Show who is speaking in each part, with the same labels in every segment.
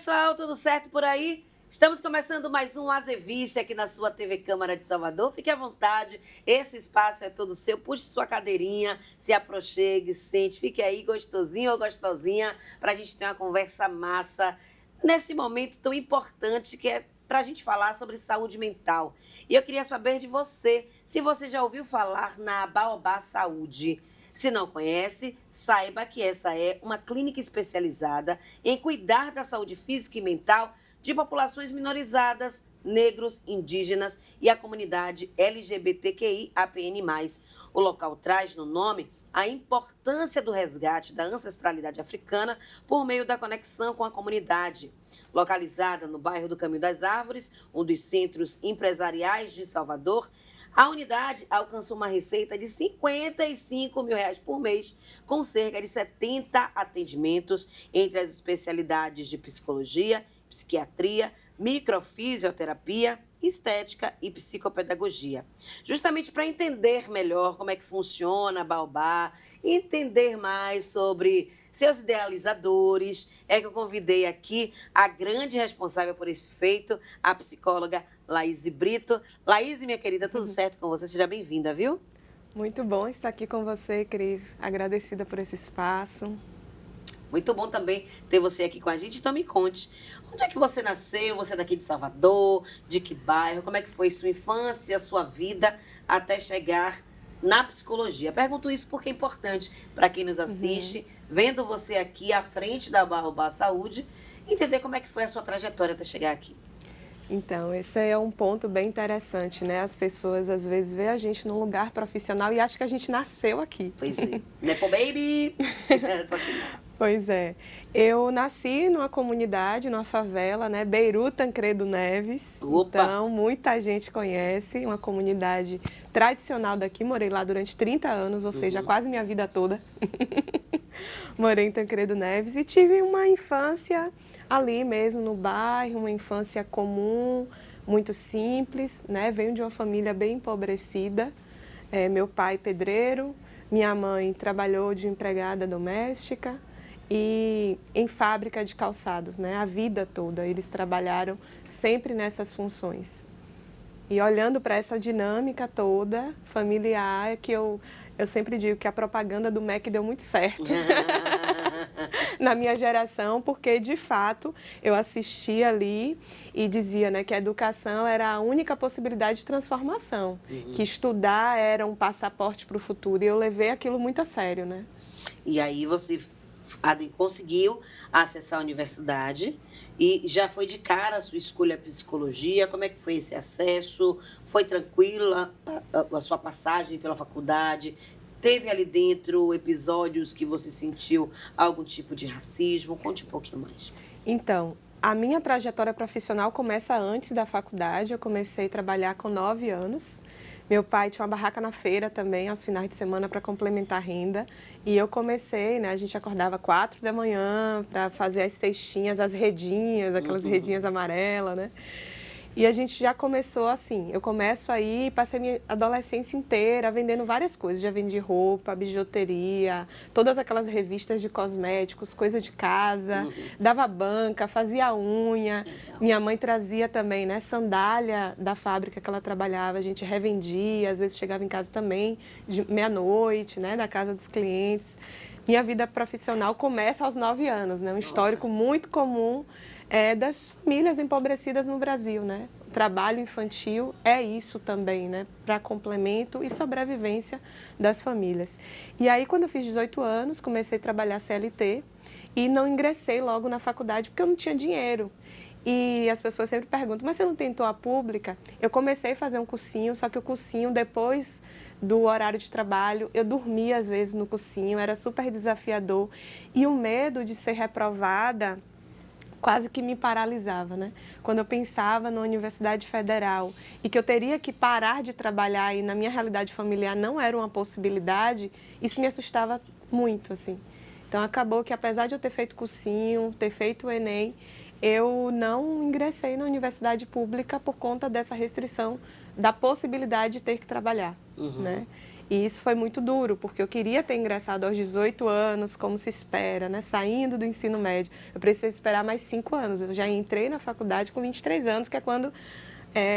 Speaker 1: pessoal, tudo certo por aí? Estamos começando mais um Azevista aqui na sua TV Câmara de Salvador. Fique à vontade, esse espaço é todo seu. Puxe sua cadeirinha, se aproxime, sente, fique aí gostosinho ou gostosinha para a gente ter uma conversa massa nesse momento tão importante que é para a gente falar sobre saúde mental. E eu queria saber de você, se você já ouviu falar na Baobá Saúde. Se não conhece, saiba que essa é uma clínica especializada em cuidar da saúde física e mental de populações minorizadas, negros, indígenas e a comunidade LGBTQI-APN+. O local traz no nome a importância do resgate da ancestralidade africana por meio da conexão com a comunidade. Localizada no bairro do Caminho das Árvores, um dos centros empresariais de Salvador, a unidade alcançou uma receita de R$55 mil por mês, com cerca de 70 atendimentos entre as especialidades de psicologia, psiquiatria, microfisioterapia, estética e psicopedagogia. Justamente para entender melhor como é que funciona a Baobá, entender mais sobre seus idealizadores, é que eu convidei aqui a grande responsável por esse feito, a psicóloga Laís Brito. Laís, minha querida, tudo certo com você? Seja bem-vinda, viu?
Speaker 2: Muito bom estar aqui com você, Cris. Agradecida por esse espaço.
Speaker 1: Muito bom também ter você aqui com a gente. Então me conte, onde é que você nasceu? Você é daqui de Salvador? De que bairro? Como é que foi sua infância, sua vida até chegar na psicologia? Pergunto isso porque é importante para quem nos assiste, vendo você aqui à frente da Baobá Saúde, entender como é que foi a sua trajetória até chegar aqui.
Speaker 2: Então, esse é um ponto bem interessante, né? As pessoas às vezes veem a gente num lugar profissional e acham que a gente nasceu aqui.
Speaker 1: Pois é. Nepo Baby! Só que não.
Speaker 2: Pois é. Eu nasci numa comunidade, numa favela, né? Beiru Tancredo Neves.
Speaker 1: Opa!
Speaker 2: Então, muita gente conhece, uma comunidade tradicional daqui. Morei lá durante 30 anos, ou seja, quase minha vida toda. Morei em Tancredo Neves e tive uma infância ali mesmo no bairro, uma infância comum, muito simples, né? Venho de uma família bem empobrecida. Meu pai pedreiro, minha mãe trabalhou de empregada doméstica e em fábrica de calçados, né? A vida toda eles trabalharam sempre nessas funções. E olhando para essa dinâmica toda familiar, é que eu sempre digo que a propaganda do MEC deu muito certo na minha geração, porque de fato eu assistia ali e dizia, né, que a educação era a única possibilidade de transformação, que estudar era um passaporte para o futuro, e eu levei aquilo muito a sério, né?
Speaker 1: E aí você conseguiu acessar a universidade e já foi de cara a sua escolha psicologia. Como é que foi esse acesso? Foi tranquila a sua passagem pela faculdade? Teve ali dentro episódios que você sentiu algum tipo de racismo? Conte um pouquinho mais.
Speaker 2: Então, a minha trajetória profissional começa antes da faculdade. Eu comecei a trabalhar com 9 anos. Meu pai tinha uma barraca na feira também, aos finais de semana, para complementar a renda. E eu comecei, né? A gente acordava 4 da manhã para fazer as cestinhas, as redinhas, aquelas redinhas amarelas, né? E a gente já começou assim, eu começo aí, passei minha adolescência inteira vendendo várias coisas. Já vendi roupa, bijuteria, todas aquelas revistas de cosméticos, coisa de casa, dava banca, fazia unha. Minha mãe trazia também, né, sandália da fábrica que ela trabalhava, a gente revendia, às vezes chegava em casa também, de meia-noite, né, da casa dos clientes. Minha vida profissional começa aos 9 anos, né, um histórico muito comum das famílias empobrecidas no Brasil, né? O trabalho infantil é isso também, né? Para complemento e sobrevivência das famílias. E aí, quando eu fiz 18 anos, comecei a trabalhar CLT e não ingressei logo na faculdade porque eu não tinha dinheiro. E as pessoas sempre perguntam, mas você não tentou a pública? Eu comecei a fazer um cursinho, só que o cursinho, depois do horário de trabalho, eu dormia às vezes no cursinho, era super desafiador. E o medo de ser reprovada quase que me paralisava, né? Quando eu pensava na Universidade Federal e que eu teria que parar de trabalhar e na minha realidade familiar não era uma possibilidade, isso me assustava muito, assim. Então, acabou que apesar de eu ter feito cursinho, ter feito o Enem, eu não ingressei na universidade pública por conta dessa restrição da possibilidade de ter que trabalhar, né? E isso foi muito duro, porque eu queria ter ingressado aos 18 anos, como se espera, né? Saindo do ensino médio. Eu precisei esperar mais 5 anos. Eu já entrei na faculdade com 23 anos, que é quando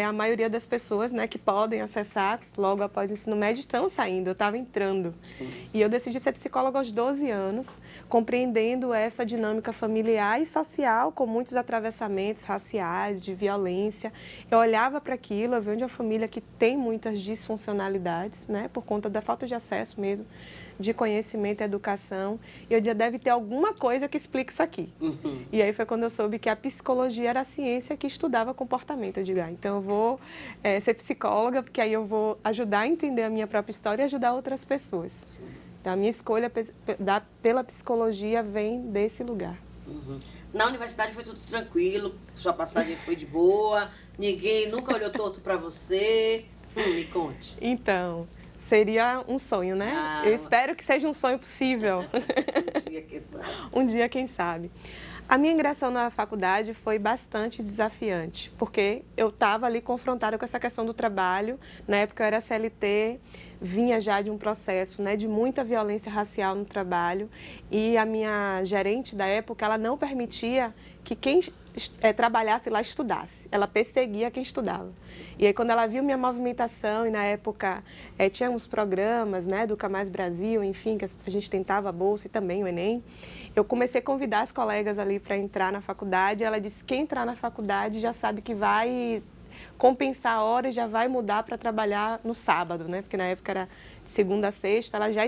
Speaker 2: a maioria das pessoas, né, que podem acessar logo após o ensino médio estão saindo. Eu estava entrando. Sim. E eu decidi ser psicóloga aos 12 anos, compreendendo essa dinâmica familiar e social, com muitos atravessamentos raciais, de violência. Eu olhava para aquilo, eu venho de uma família que tem muitas disfuncionalidades, né, por conta da falta de acesso mesmo, de conhecimento e educação. E eu dizia, deve ter alguma coisa que explique isso aqui. Uhum. E aí foi quando eu soube que a psicologia era a ciência que estudava comportamento. Eu digo, então eu vou ser psicóloga, porque aí eu vou ajudar a entender a minha própria história e ajudar outras pessoas. Sim. Então a minha escolha pela psicologia vem desse lugar.
Speaker 1: Uhum. Na universidade foi tudo tranquilo, sua passagem foi de boa, ninguém nunca olhou torto para você. Me conte.
Speaker 2: Então, seria um sonho, né? Eu espero que seja um sonho possível.
Speaker 1: Um dia, quem sabe.
Speaker 2: Um dia, quem sabe. A minha ingressão na faculdade foi bastante desafiante, porque eu estava ali confrontada com essa questão do trabalho. Na época eu era CLT, vinha já de um processo, né, de muita violência racial no trabalho, e a minha gerente da época, ela não permitia que quem trabalhasse lá estudasse. Ela perseguia quem estudava. E aí, quando ela viu minha movimentação, e na época tinha uns programas, né, do Camais Brasil, enfim, que a gente tentava a bolsa e também o Enem, eu comecei a convidar as colegas ali para entrar na faculdade. Ela disse, quem entrar na faculdade já sabe que vai compensar a hora e já vai mudar para trabalhar no sábado, né? Porque na época era de segunda a sexta, ela já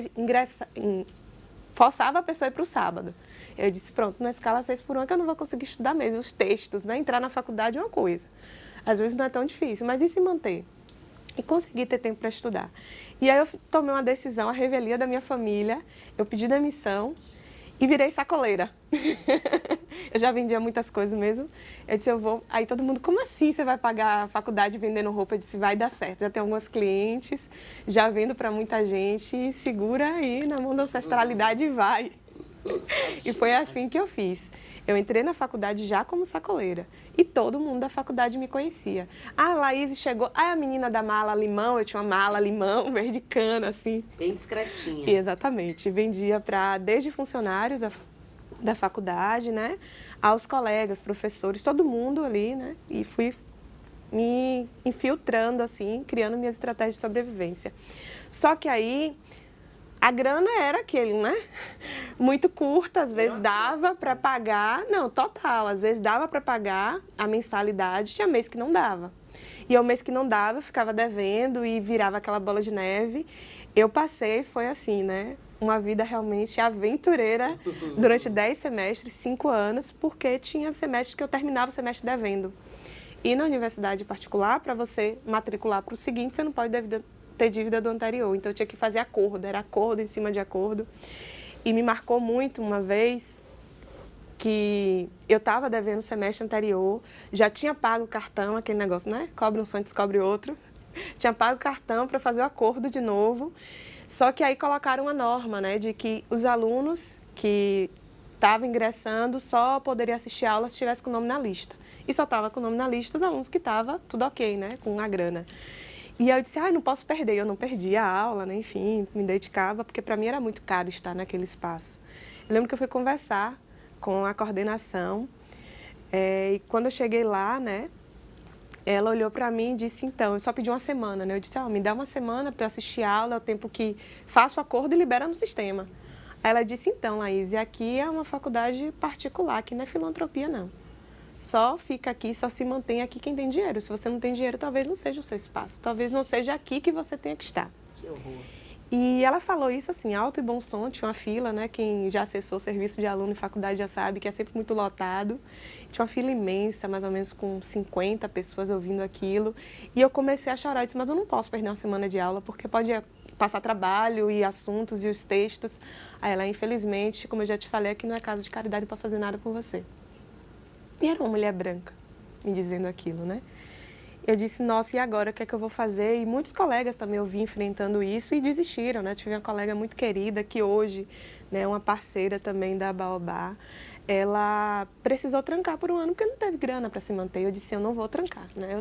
Speaker 2: forçava a pessoa a ir para o sábado. Eu disse, pronto, na escala 6x1 que eu não vou conseguir estudar mesmo os textos, né? Entrar na faculdade é uma coisa. Às vezes não é tão difícil, mas e se manter? E conseguir ter tempo para estudar. E aí eu tomei uma decisão, a revelia da minha família, eu pedi demissão e virei sacoleira. Eu já vendia muitas coisas mesmo. Eu disse, eu vou... Aí todo mundo, como assim você vai pagar a faculdade vendendo roupa? Eu disse, vai dar certo. Já tem alguns clientes, já vendo para muita gente, segura aí na mão da ancestralidade e vai. E foi assim que eu fiz. Eu entrei na faculdade já como sacoleira e todo mundo da faculdade me conhecia. Ah, a Laís chegou, a menina da mala limão, eu tinha uma mala limão, verde cana, assim.
Speaker 1: Bem discretinha.
Speaker 2: Exatamente. Vendia para desde funcionários da faculdade, né, aos colegas, professores, todo mundo ali, né, e fui me infiltrando, assim, criando minhas estratégias de sobrevivência. Só que aí a grana era aquele, né? Muito curta, às vezes dava para pagar, não, total, às vezes dava para pagar a mensalidade, tinha mês que não dava. E ao mês que não dava, eu ficava devendo e virava aquela bola de neve. Eu passei, foi assim, né? Uma vida realmente aventureira durante 10 semestres, 5 anos, porque tinha semestres que eu terminava o semestre devendo. E na universidade particular, para você matricular para o seguinte, você não pode ter dívida do anterior, então eu tinha que fazer acordo, era acordo em cima de acordo. E me marcou muito uma vez que eu estava devendo o semestre anterior, já tinha pago o cartão, aquele negócio, né? Cobre um santo, descobre outro. Tinha pago o cartão para fazer o acordo de novo, só que aí colocaram uma norma, né, de que os alunos que estavam ingressando só poderiam assistir a aula se estivesse com o nome na lista. E só estava com o nome na lista os alunos que estavam tudo ok, né, com a grana. E aí eu disse, não posso perder. Eu não perdi a aula, né? Enfim, me dedicava, porque para mim era muito caro estar naquele espaço. Eu lembro que eu fui conversar com a coordenação, e quando eu cheguei lá, né, ela olhou para mim e disse, então, eu só pedi uma semana, né? Eu disse, me dá uma semana para assistir a aula, é o tempo que faço o acordo e libera no sistema. Aí ela disse, então, Laís, aqui é uma faculdade particular, aqui não é filantropia, não. Só fica aqui, só se mantém aqui quem tem dinheiro. Se você não tem dinheiro, talvez não seja o seu espaço. Talvez não seja aqui que você tenha que estar.
Speaker 1: Que horror.
Speaker 2: E ela falou isso assim, alto e bom som, tinha uma fila, né? Quem já acessou o serviço de aluno em faculdade já sabe que é sempre muito lotado. Tinha uma fila imensa, mais ou menos com 50 pessoas ouvindo aquilo. E eu comecei a chorar. Eu disse, mas eu não posso perder uma semana de aula, porque pode passar trabalho e assuntos e os textos. Aí ela, infelizmente, como eu já te falei, aqui não é casa de caridade para fazer nada por você. E era uma mulher branca me dizendo aquilo, né? Eu disse, nossa, e agora, o que é que eu vou fazer? E muitos colegas também eu vi enfrentando isso e desistiram, né? Tive uma colega muito querida que hoje, né, uma parceira também da Baobá, ela precisou trancar por um ano porque não teve grana para se manter. Eu disse, eu não vou trancar, né?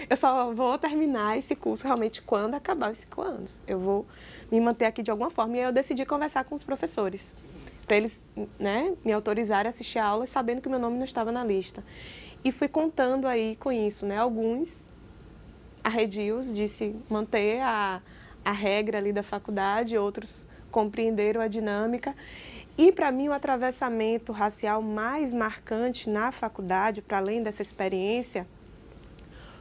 Speaker 2: Eu só vou terminar esse curso realmente quando acabar os 5 anos. Eu vou me manter aqui de alguma forma. E aí eu decidi conversar com os professores, para eles, né, me autorizarem a assistir a aula, sabendo que meu nome não estava na lista. E fui contando aí com isso, né? Alguns arredios de se manter a regra ali da faculdade, outros compreenderam a dinâmica. E, para mim, o atravessamento racial mais marcante na faculdade, para além dessa experiência,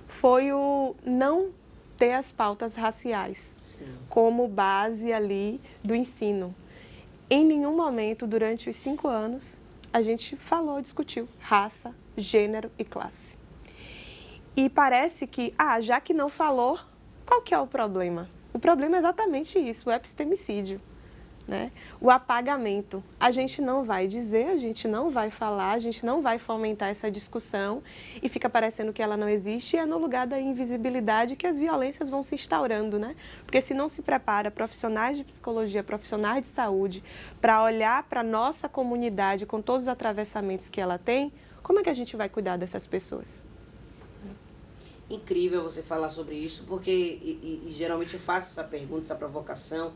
Speaker 2: foi o não ter as pautas raciais como base ali do ensino. Em nenhum momento, durante os 5 anos, a gente discutiu raça, gênero e classe. E parece que, já que não falou, qual que é o problema? O problema é exatamente isso, o epistemicídio, né? O apagamento. A gente não vai dizer, a gente não vai falar, a gente não vai fomentar essa discussão e fica parecendo que ela não existe, e é no lugar da invisibilidade que as violências vão se instaurando, né? Porque se não se prepara profissionais de psicologia, profissionais de saúde, para olhar para a nossa comunidade com todos os atravessamentos que ela tem, como é que a gente vai cuidar dessas pessoas?
Speaker 1: Incrível você falar sobre isso, porque e geralmente eu faço essa pergunta, essa provocação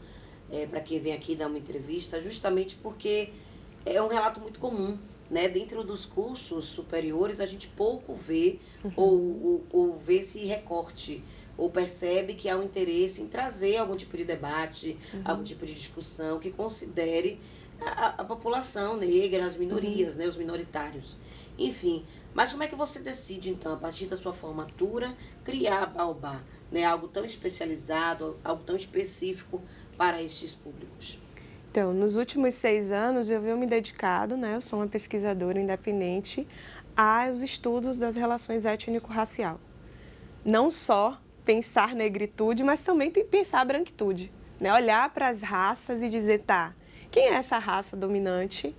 Speaker 1: para quem vem aqui dar uma entrevista, justamente porque é um relato muito comum, né? Dentro dos cursos superiores a gente pouco vê ou vê esse recorte, ou percebe que há um interesse em trazer algum tipo de debate, algum tipo de discussão que considere a população negra, as minorias, né? Os minoritários. Enfim, mas como é que você decide, então, a partir da sua formatura, criar a Baobá, né? Algo tão especializado, algo tão específico para estes públicos?
Speaker 2: Então, nos últimos 6 anos, eu venho me dedicado, né? Eu sou uma pesquisadora independente aos estudos das relações étnico-racial. Não só pensar negritude, mas também pensar branquitude, né? Olhar para as raças e dizer, quem é essa raça dominante?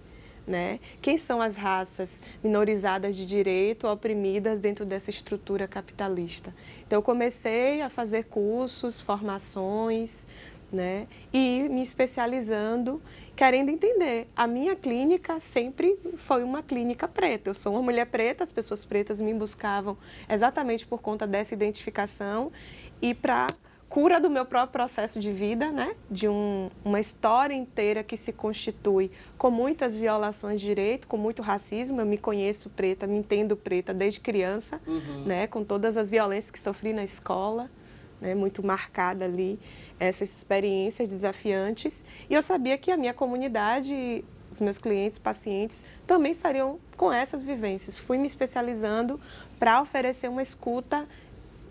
Speaker 2: Né? Quem são as raças minorizadas de direito, oprimidas dentro dessa estrutura capitalista? Então, eu comecei a fazer cursos, formações, né? E me especializando, querendo entender. A minha clínica sempre foi uma clínica preta. Eu sou uma mulher preta, as pessoas pretas me buscavam exatamente por conta dessa identificação e para cura do meu próprio processo de vida, né? De uma história inteira que se constitui com muitas violações de direito, com muito racismo. Eu me conheço preta, me entendo preta desde criança, né? Com todas as violências que sofri na escola, né? Muito marcada ali, essas experiências desafiantes. E eu sabia que a minha comunidade, os meus clientes, pacientes, também estariam com essas vivências. Fui me especializando para oferecer uma escuta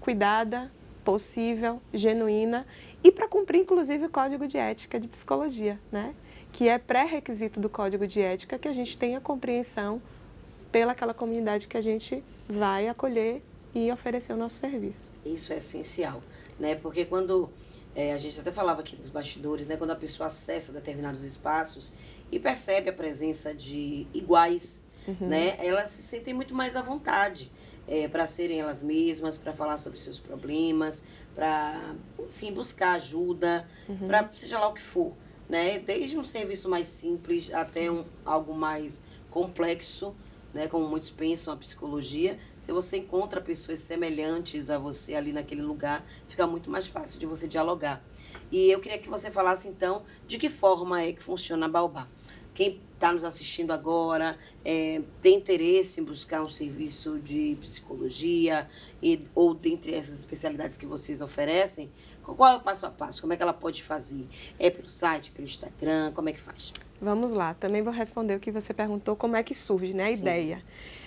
Speaker 2: cuidada, possível, genuína, e para cumprir, inclusive, o Código de Ética de Psicologia, né? Que é pré-requisito do Código de Ética que a gente tenha compreensão pelaquela comunidade que a gente vai acolher e oferecer o nosso serviço.
Speaker 1: Isso é essencial, né? Porque quando, a gente até falava aqui nos bastidores, né? Quando a pessoa acessa determinados espaços e percebe a presença de iguais, né? Elas se sentem muito mais à vontade, para serem elas mesmas, para falar sobre seus problemas, para, enfim, buscar ajuda, para seja lá o que for, né? Desde um serviço mais simples até algo mais complexo, né? Como muitos pensam a psicologia. Se você encontra pessoas semelhantes a você ali naquele lugar, fica muito mais fácil de você dialogar. E eu queria que você falasse, então, de que forma é que funciona a Baobá. Quem está nos assistindo agora, tem interesse em buscar um serviço de psicologia ou dentre essas especialidades que vocês oferecem, qual é o passo a passo? Como é que ela pode fazer? É pelo site, pelo Instagram? Como é que faz?
Speaker 2: Vamos lá, também vou responder o que você perguntou, como é que surge, né, a ideia.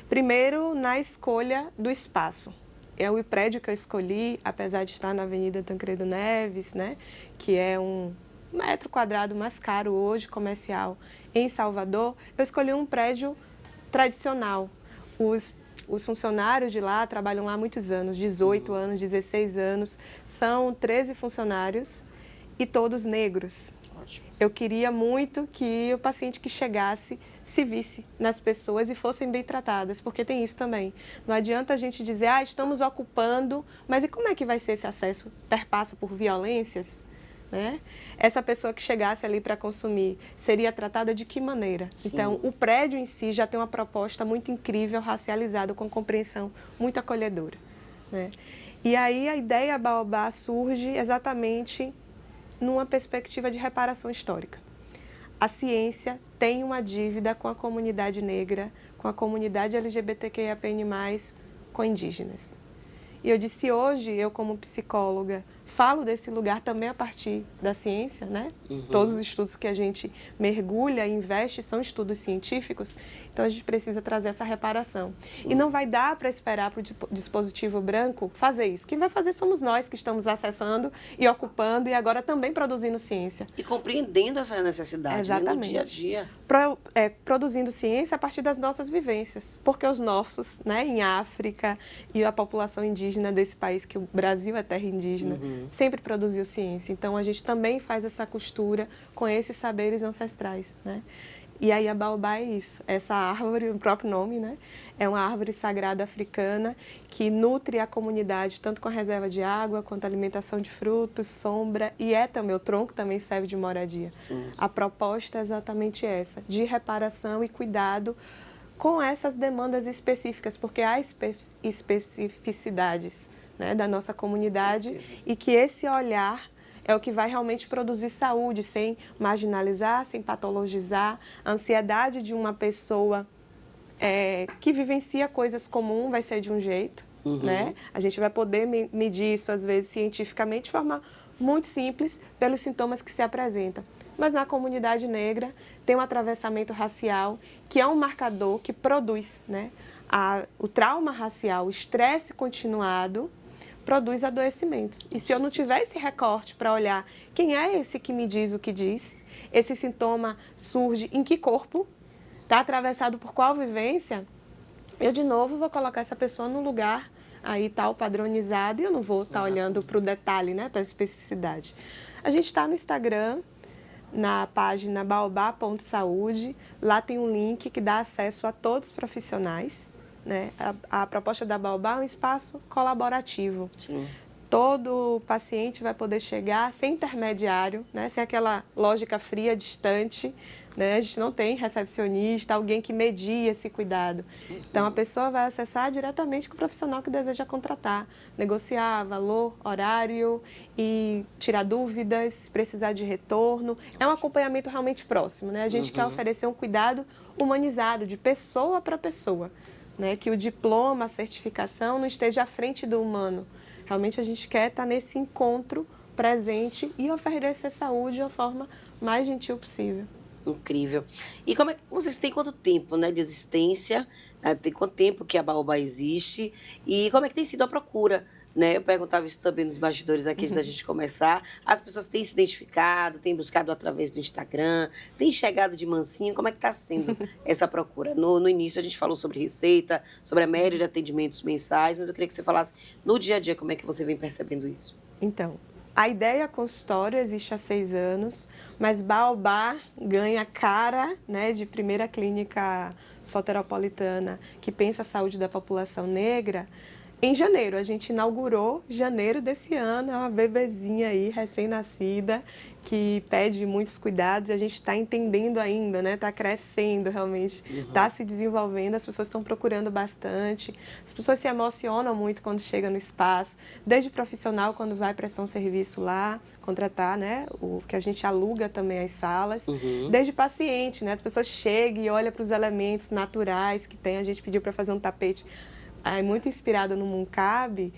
Speaker 2: Primeiro, na escolha do espaço. O prédio que eu escolhi, apesar de estar na Avenida Tancredo Neves, né, que é um metro quadrado mais caro hoje, comercial, em Salvador, eu escolhi um prédio tradicional. Os funcionários de lá trabalham lá há muitos anos, 18 anos, 16 anos, são 13 funcionários e todos negros.
Speaker 1: Ótimo.
Speaker 2: Eu queria muito que o paciente que chegasse se visse nas pessoas e fossem bem tratadas, porque tem isso também. Não adianta a gente dizer, estamos ocupando, mas e como é que vai ser esse acesso? Perpassa por violências? né? Essa pessoa que chegasse ali para consumir seria tratada de que maneira?
Speaker 1: Sim.
Speaker 2: Então, o prédio em si já tem uma proposta muito incrível, racializada, com compreensão muito acolhedora, né? E aí a ideia Baobá surge exatamente numa perspectiva de reparação histórica. A ciência tem uma dívida com a comunidade negra, com a comunidade LGBTQIAPN+, com indígenas. E eu disse hoje, eu como psicóloga, falo desse lugar também a partir da ciência, né? Todos os estudos que a gente mergulha e investe são estudos científicos, então a gente precisa trazer essa reparação. Sim. E não vai dar para esperar para o dispositivo branco fazer isso. Quem vai fazer somos nós que estamos acessando e ocupando e agora também produzindo ciência.
Speaker 1: E compreendendo essa necessidade. Exatamente. Né, no dia a dia.
Speaker 2: Produzindo ciência a partir das nossas vivências, porque os nossos, né, em África e a população indígena desse país, que o Brasil é terra indígena, sempre produziu ciência. Então, a gente também faz essa costura com esses saberes ancestrais, né? E aí a baobá é isso, essa árvore, o próprio nome, né? É uma árvore sagrada africana que nutre a comunidade tanto com a reserva de água, quanto a alimentação de frutos, sombra, e também, o tronco também serve de moradia. Sim. A proposta é exatamente essa, de reparação e cuidado com essas demandas específicas, porque há especificidades, né, da nossa comunidade, e que esse olhar é o que vai realmente produzir saúde, sem marginalizar, sem patologizar. A ansiedade de uma pessoa que vivencia coisas comuns vai ser de um jeito, né? A gente vai poder medir isso, às vezes, cientificamente, de forma muito simples, pelos sintomas que se apresentam. Mas na comunidade negra tem um atravessamento racial, que é um marcador que produz, né? O trauma racial, o estresse continuado, produz adoecimentos. E se eu não tiver esse recorte para olhar quem é esse que me diz o que diz, esse sintoma surge em que corpo, está atravessado por qual vivência, eu de novo vou colocar essa pessoa num lugar aí tal padronizado e eu não vou estar olhando para o detalhe, né, para a especificidade. A gente está no Instagram, na página baobá.saúde, lá tem um link que dá acesso a todos os profissionais. Né? A proposta da Baobá é um espaço colaborativo. Sim. Todo paciente vai poder chegar sem intermediário, né? Sem aquela lógica fria, distante. Né? A gente não tem recepcionista, alguém que media esse cuidado. Então, a pessoa vai acessar diretamente com o profissional que deseja contratar, negociar valor, horário e tirar dúvidas, precisar de retorno. É um acompanhamento realmente próximo. Né? A gente quer oferecer um cuidado humanizado, de pessoa para pessoa. Né, que o diploma, a certificação não esteja à frente do humano. Realmente a gente quer estar nesse encontro presente e oferecer saúde de uma forma mais gentil possível.
Speaker 1: Incrível. E como é que vocês têm quanto tempo, né, de existência? Tem quanto tempo que a Baobá existe? E como é que tem sido a procura? Né? Eu perguntava isso também nos bastidores aqui antes da gente começar. As pessoas têm se identificado, têm buscado através do Instagram, têm chegado de mansinho. Como é que está sendo essa procura? No início a gente falou sobre receita, sobre a média de atendimentos mensais, mas eu queria que você falasse no dia a dia como é que você vem percebendo isso.
Speaker 2: Então, a ideia consultório existe há 6 anos, mas Baobá ganha cara, né, de primeira clínica soteropolitana que pensa a saúde da população negra. Em janeiro, a gente inaugurou janeiro desse ano, é uma bebezinha aí, recém-nascida, que pede muitos cuidados e a gente está entendendo ainda, né? Está crescendo realmente, está se desenvolvendo, as pessoas estão procurando bastante, as pessoas se emocionam muito quando chegam no espaço, desde profissional quando vai prestar um serviço lá, contratar, né? O que a gente aluga também as salas, desde paciente, né? As pessoas chegam e olham para os elementos naturais que tem, a gente pediu para fazer um tapete muito inspirado no Munkab,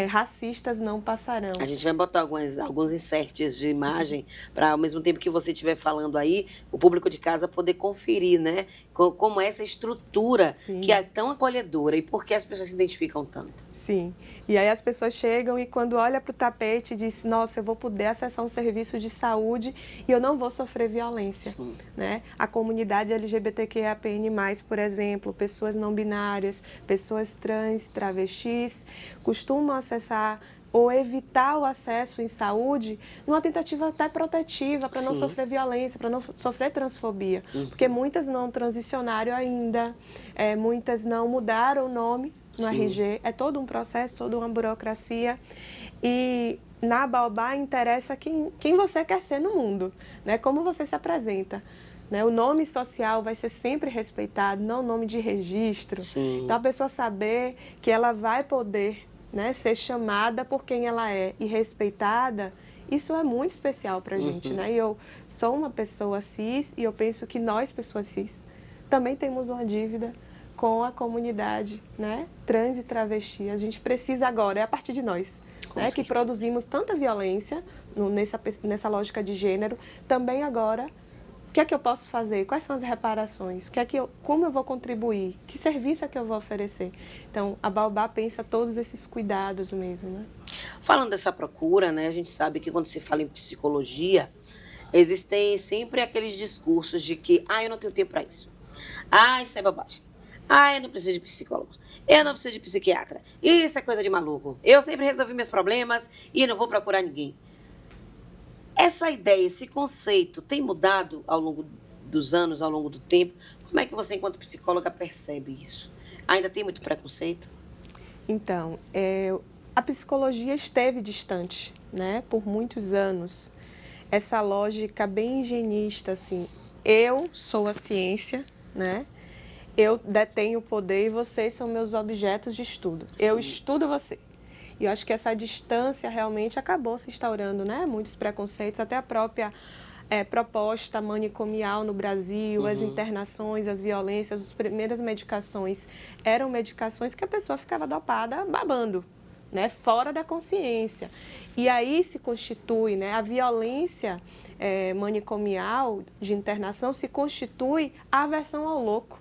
Speaker 2: racistas não passarão.
Speaker 1: A gente vai botar alguns inserts de imagem para, ao mesmo tempo que você estiver falando aí, o público de casa poder conferir, né? Como é essa estrutura que é tão acolhedora e por que as pessoas se identificam tanto.
Speaker 2: Sim. E aí as pessoas chegam e quando olha para o tapete diz, nossa, eu vou poder acessar um serviço de saúde e eu não vou sofrer violência. Né? A comunidade LGBTQIAPN+, por exemplo, pessoas não binárias, pessoas trans, travestis, costumam acessar ou evitar o acesso em saúde numa tentativa até protetiva, para não sofrer violência, para não sofrer transfobia. Porque muitas não transicionaram ainda, muitas não mudaram o nome no RG, é todo um processo, toda uma burocracia. E na Baobá interessa quem você quer ser no mundo, né? Como você se apresenta. Né? O nome social vai ser sempre respeitado, não o nome de registro.
Speaker 1: Sim.
Speaker 2: Então, a pessoa saber que ela vai poder, né, ser chamada por quem ela é e respeitada, isso é muito especial para a gente. Né? E eu sou uma pessoa cis e eu penso que nós, pessoas cis, também temos uma dívida com a comunidade, né, trans e travesti. A gente precisa agora, é a partir de nós, né, que produzimos tanta violência nessa lógica de gênero, também agora. O que é que eu posso fazer? Quais são as reparações? Como eu vou contribuir? Que serviço é que eu vou oferecer? Então, a Baobá pensa todos esses cuidados mesmo, né?
Speaker 1: Falando dessa procura, né, a gente sabe que quando se fala em psicologia, existem sempre aqueles discursos de que, eu não tenho tempo para isso. Isso é bobagem. Eu não preciso de psicólogo. Eu não preciso de psiquiatra. Isso é coisa de maluco. Eu sempre resolvi meus problemas e não vou procurar ninguém. Essa ideia, esse conceito tem mudado ao longo dos anos, ao longo do tempo? Como é que você, enquanto psicóloga, percebe isso? Ainda tem muito preconceito?
Speaker 2: Então, a psicologia esteve distante, né, por muitos anos. Essa lógica bem higienista, assim, eu sou a ciência, né? Eu detenho o poder e vocês são meus objetos de estudo. Sim. Eu estudo você. E eu acho que essa distância realmente acabou se instaurando, né? Muitos preconceitos, até a própria proposta manicomial no Brasil, as internações, as violências, as primeiras medicações eram medicações que a pessoa ficava dopada babando, né? Fora da consciência. E aí se constitui, né? A violência manicomial de internação se constitui a aversão ao louco.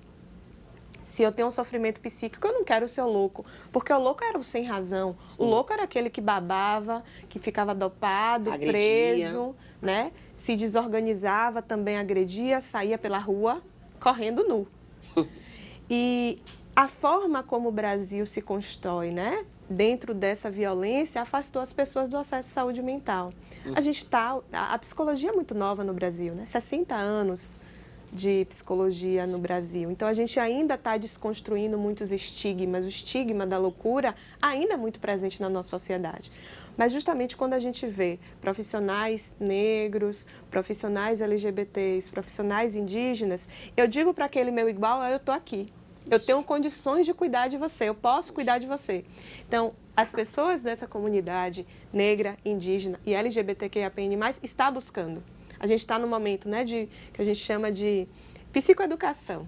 Speaker 2: Se eu tenho um sofrimento psíquico, eu não quero ser o louco, porque o louco era o sem razão. Sim. O louco era aquele que babava, que ficava dopado, agredia, preso, né? Se desorganizava, também agredia, saía pela rua correndo nu. E a forma como o Brasil se constrói, né, dentro dessa violência, afastou as pessoas do acesso à saúde mental. A psicologia é muito nova no Brasil, né? 60 anos de psicologia no Brasil. Então, a gente ainda está desconstruindo muitos estigmas. O estigma da loucura ainda é muito presente na nossa sociedade. Mas justamente quando a gente vê profissionais negros, profissionais LGBTs, profissionais indígenas, eu digo para aquele meu igual, eu estou aqui. Eu tenho condições de cuidar de você, eu posso cuidar de você. Então, as pessoas dessa comunidade negra, indígena e LGBTQIAPN+, está buscando. A gente está no momento, né, que a gente chama de psicoeducação.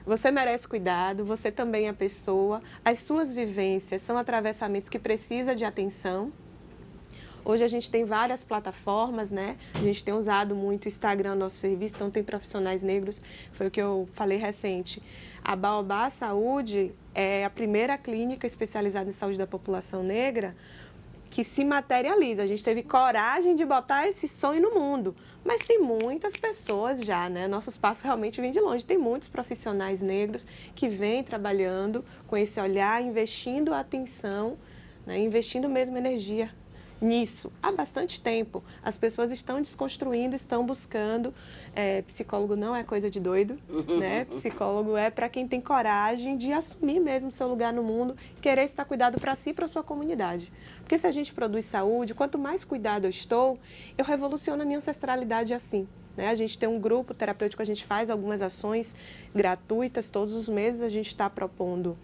Speaker 2: Você merece cuidado, você também é pessoa, as suas vivências são atravessamentos que precisam de atenção. Hoje a gente tem várias plataformas, né? A gente tem usado muito o Instagram, nosso serviço, então tem profissionais negros, foi o que eu falei recente. A Baobá Saúde é a primeira clínica especializada em saúde da população negra que se materializa. A gente teve coragem de botar esse sonho no mundo. Mas tem muitas pessoas já, né? Nossos passos realmente vêm de longe. Tem muitos profissionais negros que vêm trabalhando com esse olhar, investindo atenção, né? Investindo mesmo energia nisso há bastante tempo. As pessoas estão desconstruindo, estão buscando. Psicólogo não é coisa de doido, né? Psicólogo é para quem tem coragem de assumir mesmo seu lugar no mundo, querer estar cuidado para si e para a sua comunidade. Porque se a gente produz saúde, quanto mais cuidado eu estou, eu revoluciono a minha ancestralidade assim. Né? A gente tem um grupo terapêutico, a gente faz algumas ações gratuitas, todos os meses a gente está propondo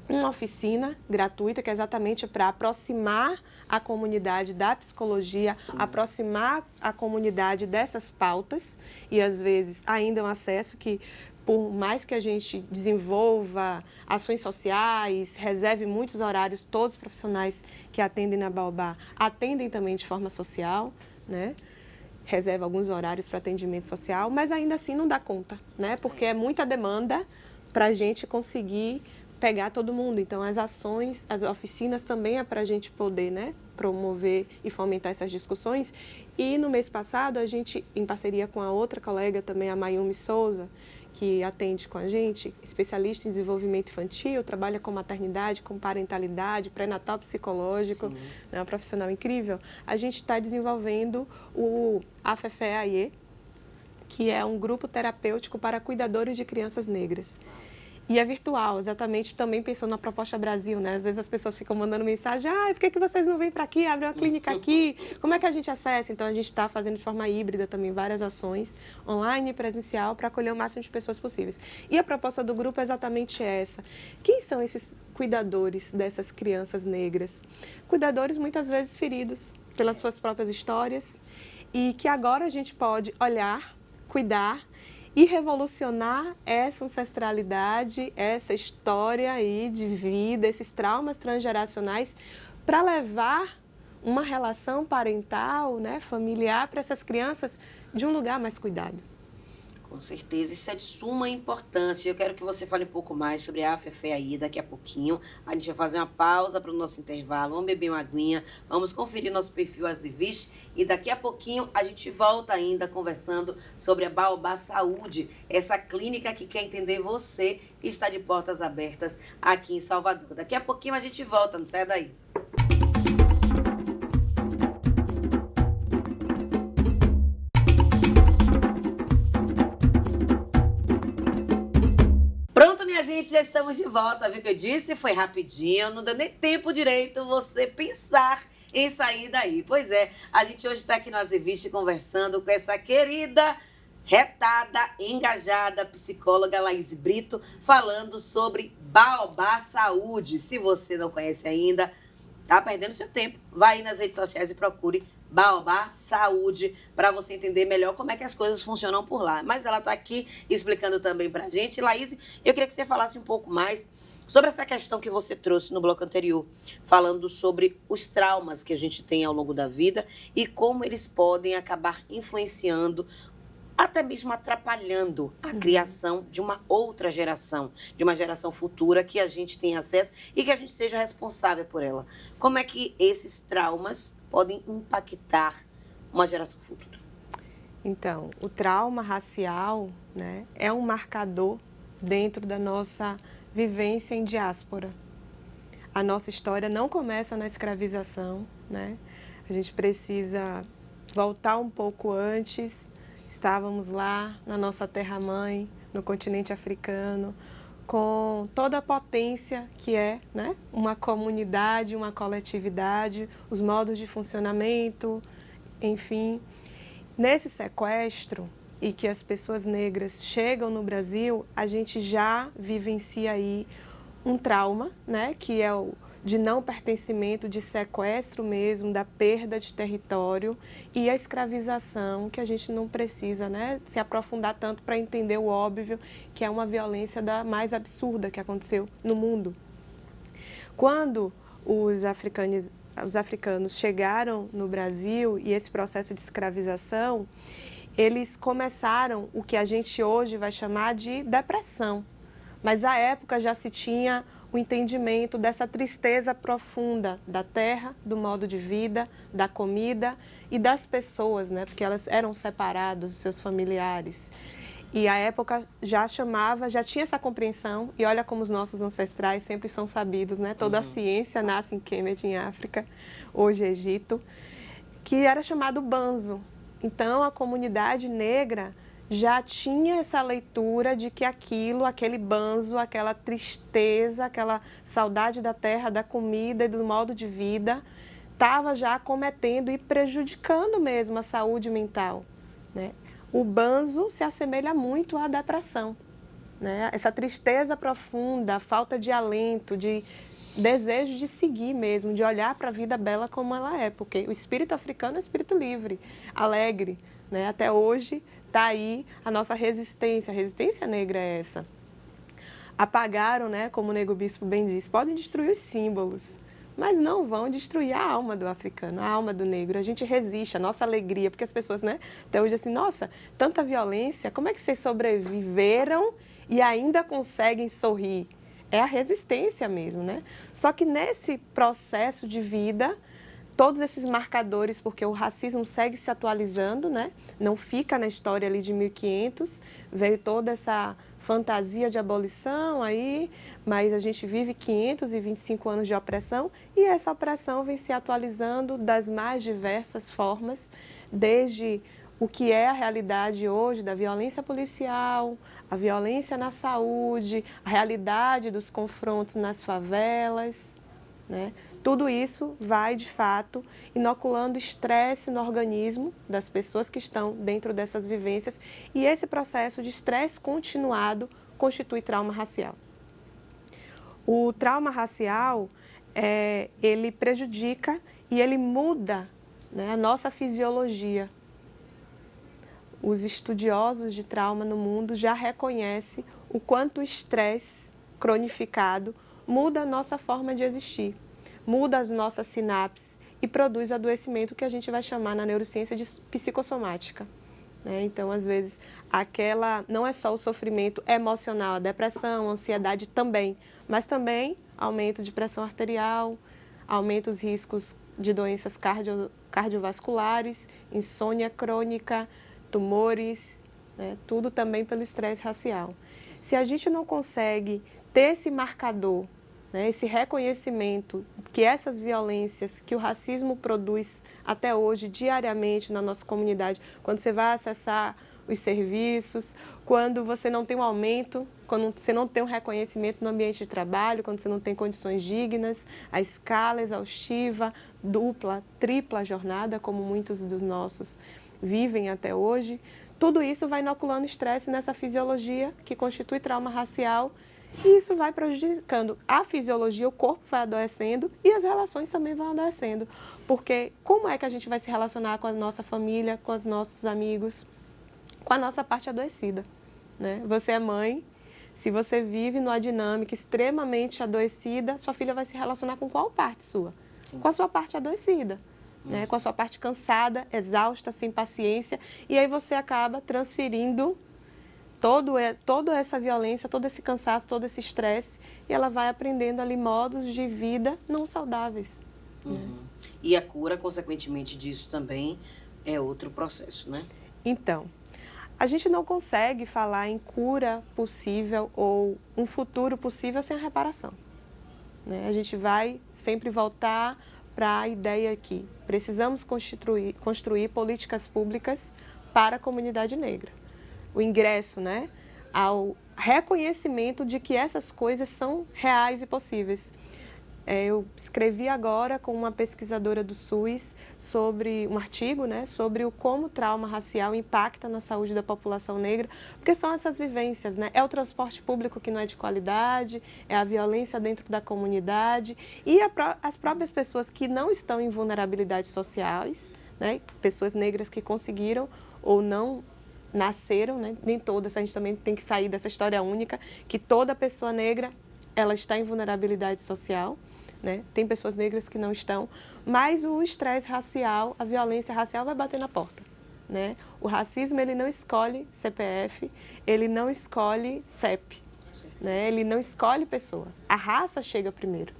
Speaker 2: uma oficina gratuita, que é exatamente para aproximar a comunidade da psicologia, sim, aproximar a comunidade dessas pautas e, às vezes, ainda um acesso que, por mais que a gente desenvolva ações sociais, reserve muitos horários, todos os profissionais que atendem na Baobá atendem também de forma social, né? Reserva alguns horários para atendimento social, mas ainda assim não dá conta, né? Porque é muita demanda para a gente conseguir pegar todo mundo. Então, as ações, as oficinas também é para a gente poder, né, promover e fomentar essas discussões. E no mês passado, a gente, em parceria com a outra colega também, a Mayumi Souza, que atende com a gente, especialista em desenvolvimento infantil, trabalha com maternidade, com parentalidade, pré-natal psicológico, é uma profissional incrível. A gente está desenvolvendo o AFEFE-AIE, que é um grupo terapêutico para cuidadores de crianças negras. E é virtual, exatamente, também pensando na Proposta Brasil, né? Às vezes as pessoas ficam mandando mensagem, por que vocês não vêm para aqui, abrem uma clínica aqui? Como é que a gente acessa? Então, a gente está fazendo de forma híbrida também várias ações, online e presencial, para acolher o máximo de pessoas possíveis. E a proposta do grupo é exatamente essa. Quem são esses cuidadores dessas crianças negras? Cuidadores, muitas vezes, feridos pelas suas próprias histórias, e que agora a gente pode olhar, cuidar e revolucionar essa ancestralidade, essa história aí de vida, esses traumas transgeracionais, para levar uma relação parental, né, familiar, para essas crianças de um lugar mais cuidado.
Speaker 1: Com certeza, isso é de suma importância. Eu quero que você fale um pouco mais sobre a AFEFE aí daqui a pouquinho. A gente vai fazer uma pausa para o nosso intervalo, vamos beber uma aguinha, vamos conferir nosso perfil Azevich e daqui a pouquinho a gente volta ainda conversando sobre a Baobá Saúde, essa clínica que quer entender você, que está de portas abertas aqui em Salvador. Daqui a pouquinho a gente volta, não sai daí. Gente, já estamos de volta, viu que eu disse? Foi rapidinho, não deu nem tempo direito você pensar em sair daí. Pois é, a gente hoje está aqui no Azevich conversando com essa querida, retada, engajada psicóloga Laís Brito, falando sobre Baobá Saúde. Se você não conhece ainda, tá perdendo seu tempo. Vai aí nas redes sociais e procure Baobá Saúde, para você entender melhor como é que as coisas funcionam por lá. Mas ela está aqui explicando também para a gente. Laís, eu queria que você falasse um pouco mais sobre essa questão que você trouxe no bloco anterior, falando sobre os traumas que a gente tem ao longo da vida e como eles podem acabar influenciando, até mesmo atrapalhando a criação de uma outra geração, de uma geração futura que a gente tenha acesso e que a gente seja responsável por ela. Como é que esses traumas podem impactar uma geração futura?
Speaker 2: Então, o trauma racial, né, é um marcador dentro da nossa vivência em diáspora. A nossa história não começa na escravização, né? A gente precisa voltar um pouco antes. Estávamos lá na nossa terra-mãe, no continente africano, com toda a potência que é, né, uma comunidade, uma coletividade, os modos de funcionamento, enfim. Nesse sequestro e que as pessoas negras chegam no Brasil, a gente já vivencia aí um trauma, né, que é o de não pertencimento, de sequestro mesmo, da perda de território e a escravização, que a gente não precisa, né, se aprofundar tanto para entender o óbvio, que é uma violência da mais absurda que aconteceu no mundo. Quando os africanos chegaram no Brasil e esse processo de escravização, eles começaram o que a gente hoje vai chamar de depressão. Mas à época já se tinha o entendimento dessa tristeza profunda da terra, do modo de vida, da comida e das pessoas, né? Porque elas eram separadas dos seus familiares. E a época já tinha essa compreensão, e olha como os nossos ancestrais sempre são sabidos, né? Toda a ciência nasce em Kemet, em África, hoje Egito, que era chamado banzo. Então, a comunidade negra já tinha essa leitura de que aquele banzo, aquela tristeza, aquela saudade da terra, da comida e do modo de vida, estava já acometendo e prejudicando mesmo a saúde mental, né? O banzo se assemelha muito à depressão, né? Essa tristeza profunda, a falta de alento, de desejo de seguir mesmo, de olhar para a vida bela como ela é, porque o espírito africano é um espírito livre, alegre, né? Até hoje está aí a nossa resistência, a resistência negra é essa. Apagaram, né, como o Nego Bispo bem disse, podem destruir os símbolos, mas não vão destruir a alma do africano, a alma do negro. A gente resiste, a nossa alegria, porque as pessoas, né, até hoje assim, nossa, tanta violência, como é que vocês sobreviveram e ainda conseguem sorrir? É a resistência mesmo, né? Só que nesse processo de vida, todos esses marcadores, porque o racismo segue se atualizando, né? Não fica na história ali de 1500, veio toda essa fantasia de abolição aí, mas a gente vive 525 anos de opressão e essa opressão vem se atualizando das mais diversas formas, desde o que é a realidade hoje da violência policial, a violência na saúde, a realidade dos confrontos nas favelas, né? Tudo isso vai, de fato, inoculando estresse no organismo das pessoas que estão dentro dessas vivências, e esse processo de estresse continuado constitui trauma racial. O trauma racial, ele prejudica e ele muda, né, a nossa fisiologia. Os estudiosos de trauma no mundo já reconhecem o quanto o estresse cronificado muda a nossa forma de existir, muda as nossas sinapses e produz adoecimento que a gente vai chamar na neurociência de psicossomática. Então, às vezes, não é só o sofrimento emocional, a depressão, a ansiedade também, mas também aumento de pressão arterial, aumenta os riscos de doenças cardiovasculares, insônia crônica, tumores, né? Tudo também pelo estresse racial. Se a gente não consegue ter esse marcador, né, esse reconhecimento que essas violências que o racismo produz até hoje, diariamente na nossa comunidade, quando você vai acessar os serviços, quando você não tem um aumento, quando você não tem um reconhecimento no ambiente de trabalho, quando você não tem condições dignas, a escala exaustiva, dupla, tripla jornada, como muitos dos nossos vivem até hoje, tudo isso vai inoculando estresse nessa fisiologia que constitui trauma racial. E isso vai prejudicando a fisiologia, o corpo vai adoecendo e as relações também vão adoecendo. Porque como é que a gente vai se relacionar com a nossa família, com os nossos amigos, com a nossa parte adoecida, né? Você é mãe, se você vive numa dinâmica extremamente adoecida, sua filha vai se relacionar com qual parte sua? Sim. Com a sua parte adoecida, né? Com a sua parte cansada, exausta, sem paciência, e aí você acaba transferindo toda essa violência, todo esse cansaço, todo esse estresse, e ela vai aprendendo ali modos de vida não saudáveis. Né?
Speaker 1: E a cura, consequentemente disso também, é outro processo, né?
Speaker 2: Então, a gente não consegue falar em cura possível ou um futuro possível sem a reparação. Né? A gente vai sempre voltar para a ideia que precisamos construir políticas públicas para a comunidade negra. O ingresso, né, ao reconhecimento de que essas coisas são reais e possíveis. Eu escrevi agora com uma pesquisadora do SUS sobre um artigo, né, sobre como o trauma racial impacta na saúde da população negra, porque são essas vivências, né? É o transporte público que não é de qualidade, é a violência dentro da comunidade e as próprias pessoas que não estão em vulnerabilidades sociais, né, pessoas negras que conseguiram ou não nasceram, né? Nem todas, a gente também tem que sair dessa história única, que toda pessoa negra, ela está em vulnerabilidade social, né? Tem pessoas negras que não estão, mas o estresse racial, a violência racial vai bater na porta, né? O racismo, ele não escolhe CPF, ele não escolhe CEP, né? Ele não escolhe pessoa, a raça chega primeiro,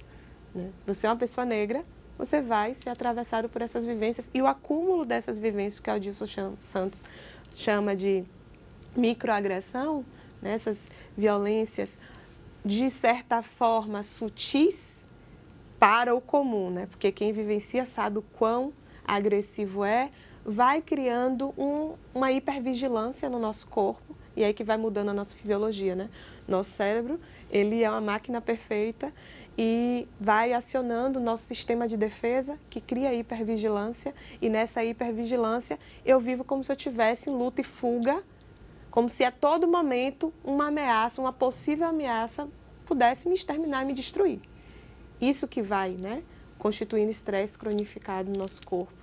Speaker 2: né? Você é uma pessoa negra, você vai ser atravessado por essas vivências e o acúmulo dessas vivências, que o Adilson Santos chama de microagressão, né? Essas violências, de certa forma, sutis para o comum, né? Porque quem vivencia sabe o quão agressivo é, vai criando uma hipervigilância no nosso corpo, e aí que vai mudando a nossa fisiologia, né? Nosso cérebro, ele é uma máquina perfeita e vai acionando o nosso sistema de defesa, que cria hipervigilância, e nessa hipervigilância eu vivo como se eu estivesse em luta e fuga, como se a todo momento uma ameaça, uma possível ameaça, pudesse me exterminar e me destruir. Isso que vai, né, constituindo estresse cronificado no nosso corpo.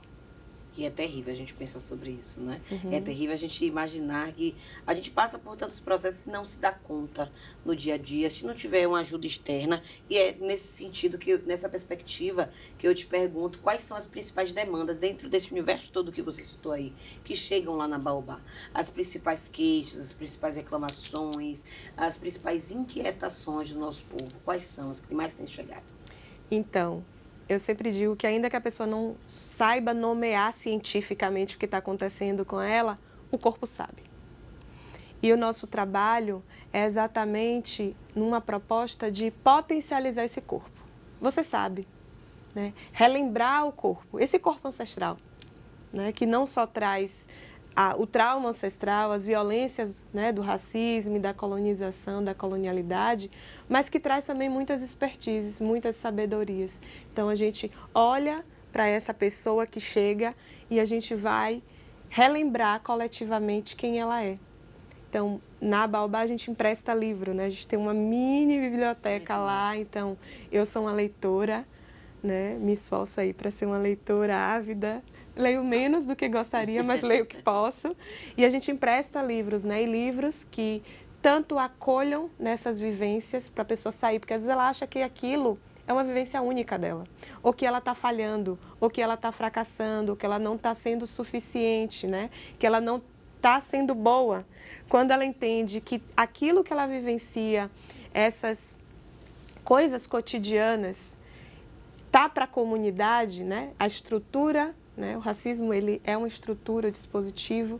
Speaker 1: E é terrível a gente pensar sobre isso, né? É terrível a gente imaginar que a gente passa por tantos processos e não se dá conta no dia a dia, se não tiver uma ajuda externa. E é nesse sentido, nessa perspectiva, que eu te pergunto quais são as principais demandas dentro desse universo todo que você citou aí, que chegam lá na Baobá. As principais queixas, as principais reclamações, as principais inquietações do nosso povo. Quais são as que mais têm chegado?
Speaker 2: Então, eu sempre digo que ainda que a pessoa não saiba nomear cientificamente o que está acontecendo com ela, o corpo sabe. E o nosso trabalho é exatamente numa proposta de potencializar esse corpo. Você sabe, né? Relembrar o corpo, esse corpo ancestral, né? Que não só traz o trauma ancestral, as violências, né, do racismo, da colonização, da colonialidade, mas que traz também muitas expertises, muitas sabedorias. Então, a gente olha para essa pessoa que chega e a gente vai relembrar coletivamente quem ela é. Então, na Baobá a gente empresta livro, né? A gente tem uma mini biblioteca lá, então eu sou uma leitora, né? Me esforço aí para ser uma leitora ávida. Leio menos do que gostaria, mas leio o que posso. E a gente empresta livros, né? E livros que tanto acolham nessas vivências para a pessoa sair, porque às vezes ela acha que aquilo é uma vivência única dela, ou que ela está falhando, ou que ela está fracassando, ou que ela não está sendo suficiente, né? Que ela não está sendo boa. Quando ela entende que aquilo que ela vivencia, essas coisas cotidianas, tá para a comunidade, né? A estrutura, né? O racismo ele é uma estrutura, um dispositivo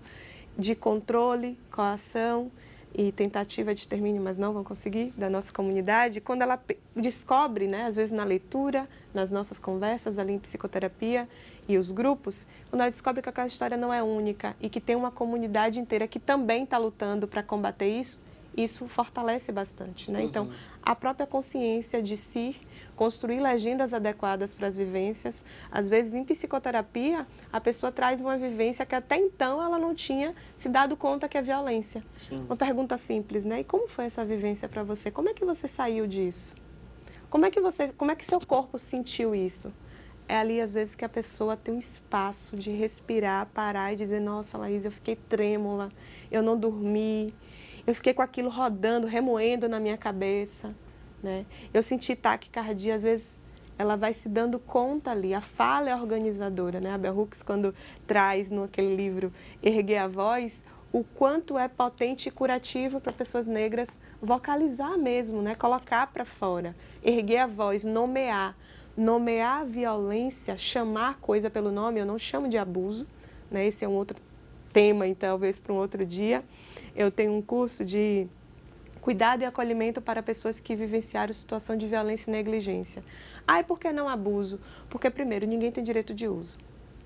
Speaker 2: de controle, coação e tentativa de extermínio, mas não vão conseguir, da nossa comunidade. Quando ela descobre, né? Às vezes na leitura, nas nossas conversas ali em psicoterapia e os grupos, quando ela descobre que aquela história não é única e que tem uma comunidade inteira que também está lutando para combater isso, isso fortalece bastante, né? Então, a própria consciência de si, construir legendas adequadas para as vivências. Às vezes, em psicoterapia, a pessoa traz uma vivência que até então ela não tinha se dado conta que é violência.
Speaker 1: Sim.
Speaker 2: Uma pergunta simples, né? E como foi essa vivência para você? Como é que você saiu disso? Como é que seu corpo sentiu isso? É ali, às vezes, que a pessoa tem um espaço de respirar, parar e dizer, nossa, Laís, eu fiquei trêmula, eu não dormi, eu fiquei com aquilo rodando, remoendo na minha cabeça, né? Eu senti taquicardia, às vezes ela vai se dando conta ali, a fala é organizadora, né? A Bell Hooks, quando traz naquele livro Erguer a Voz, o quanto é potente e curativo para pessoas negras vocalizar mesmo, né? Colocar para fora, erguer a voz, nomear a violência, chamar a coisa pelo nome. Eu não chamo de abuso, né? Esse é um outro tema, então, talvez para um outro dia. Eu tenho um curso de cuidado e acolhimento para pessoas que vivenciaram situação de violência e negligência. Ah, e por que não abuso? Porque, primeiro, ninguém tem direito de uso.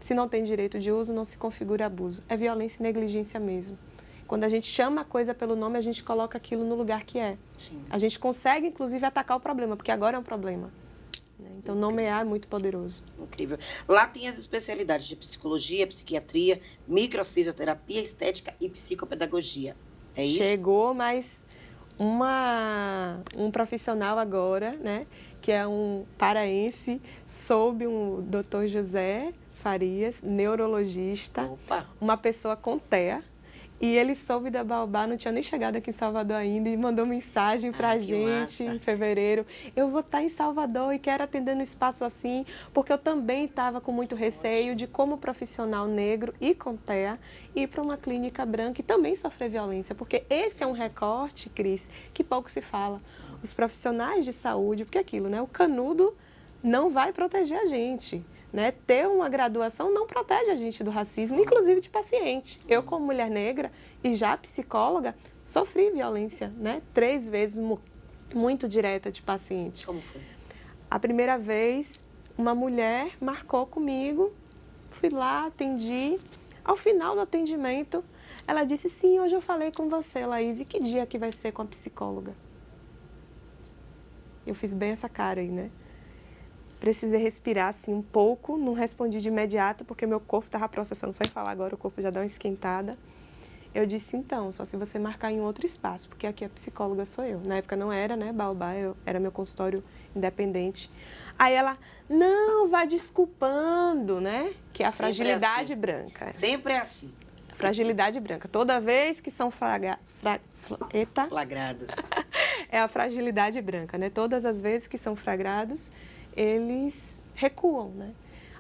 Speaker 2: Se não tem direito de uso, não se configura abuso. É violência e negligência mesmo. Quando a gente chama a coisa pelo nome, a gente coloca aquilo no lugar que é.
Speaker 1: Sim.
Speaker 2: A gente consegue, inclusive, atacar o problema, porque agora é um problema. Então, nomear é muito poderoso.
Speaker 1: Incrível. Lá tem as especialidades de psicologia, psiquiatria, microfisioterapia, estética e psicopedagogia. É isso?
Speaker 2: Chegou, mas um profissional agora, né, que é um paraense, sob um Dr. José Farias, neurologista,
Speaker 1: Opa.
Speaker 2: uma pessoa com TEA, e ele soube da Baobá, não tinha nem chegado aqui em Salvador ainda, e mandou mensagem pra gente
Speaker 1: massa.
Speaker 2: em fevereiro. Eu vou estar em Salvador e quero atender no espaço assim, porque eu também estava com muito receio de, como profissional negro e com TEA, ir para uma clínica branca e também sofrer violência, porque esse é um recorte, Cris, que pouco se fala. Os profissionais de saúde, porque aquilo, né? O canudo não vai proteger a gente. Né? Ter uma graduação não protege a gente do racismo, inclusive de paciente. Eu, como mulher negra e já psicóloga, sofri violência, né? 3 vezes muito direta de paciente.
Speaker 1: Como foi?
Speaker 2: A primeira vez, uma mulher marcou comigo, fui lá, atendi. Ao final do atendimento, ela disse, sim, hoje eu falei com você, Laís, e que dia que vai ser com a psicóloga? Eu fiz bem essa cara aí, né? Precisei respirar assim um pouco, não respondi de imediato, porque meu corpo estava processando, só em falar agora o corpo já dá uma esquentada. Eu disse, então, só se você marcar em um outro espaço, porque aqui a psicóloga sou eu. Na época não era, né, Baobá, era meu consultório independente. Aí ela, não, vai desculpando, né, que é a fragilidade branca.
Speaker 1: Sempre é assim.
Speaker 2: Fragilidade branca. Toda vez que são
Speaker 1: flagrados.
Speaker 2: É a fragilidade branca, né? Todas as vezes que são flagrados, eles recuam, né?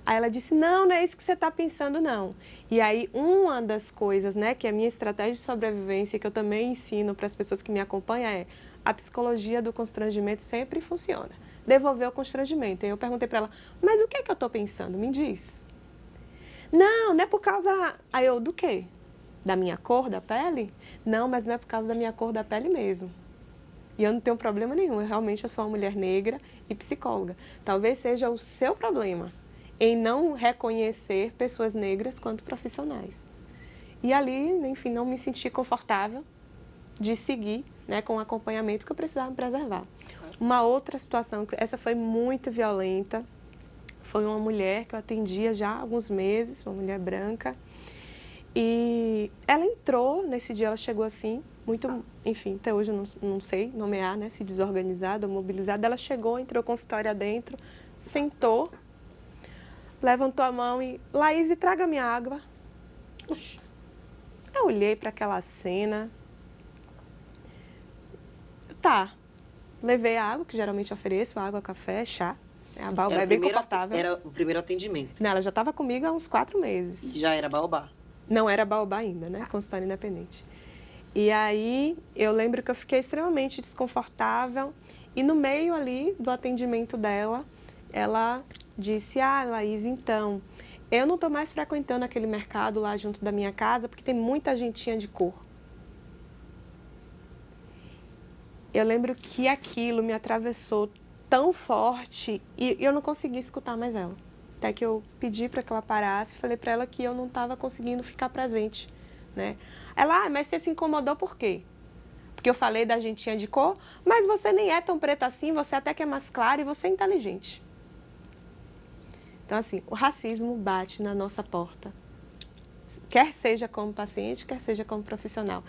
Speaker 2: Aí ela disse, não é isso que você está pensando, não. E aí, uma das coisas, né, que é a minha estratégia de sobrevivência, que eu também ensino para as pessoas que me acompanham, é a psicologia do constrangimento sempre funciona. Devolver o constrangimento. E eu perguntei para ela, mas o que é que eu estou pensando? Me diz. Não é por causa... Aí eu, do quê? Da minha cor da pele? Não, mas não é por causa da minha cor da pele mesmo. E eu não tenho problema nenhum, eu sou uma mulher negra e psicóloga. Talvez seja o seu problema em não reconhecer pessoas negras quanto profissionais. E ali, enfim, não me senti confortável de seguir, né, com o acompanhamento que eu precisava me preservar. Uma outra situação, essa foi muito violenta, foi uma mulher que eu atendia já há alguns meses, uma mulher branca, e ela entrou, nesse dia ela chegou assim, muito, enfim, até hoje eu não sei nomear, né, se desorganizada ou mobilizada, ela chegou, entrou com consultório dentro, sentou, levantou a mão e, Laís, traga minha água.
Speaker 1: Oxi.
Speaker 2: Eu olhei para aquela cena, tá, levei a água, que geralmente ofereço, água, café, chá, a Baobá é bem confortável.
Speaker 1: Era o primeiro atendimento.
Speaker 2: Não, ela já estava comigo há uns 4 meses.
Speaker 1: Já era Baobá.
Speaker 2: Não era Baobá ainda, né? Consultório independente. E aí, eu lembro que eu fiquei extremamente desconfortável. E no meio ali do atendimento dela, ela disse, Laís, então, eu não estou mais frequentando aquele mercado lá junto da minha casa, porque tem muita gentinha de cor. Eu lembro que aquilo me atravessou tão forte e eu não consegui escutar mais ela. Até que eu pedi para que ela parasse e falei para ela que eu não estava conseguindo ficar presente, né? Ela, mas você se incomodou por quê? Porque eu falei da gentinha de cor, mas você nem é tão preta assim, você até que é mais clara e você é inteligente. Então, assim, o racismo bate na nossa porta, quer seja como paciente, quer seja como profissional.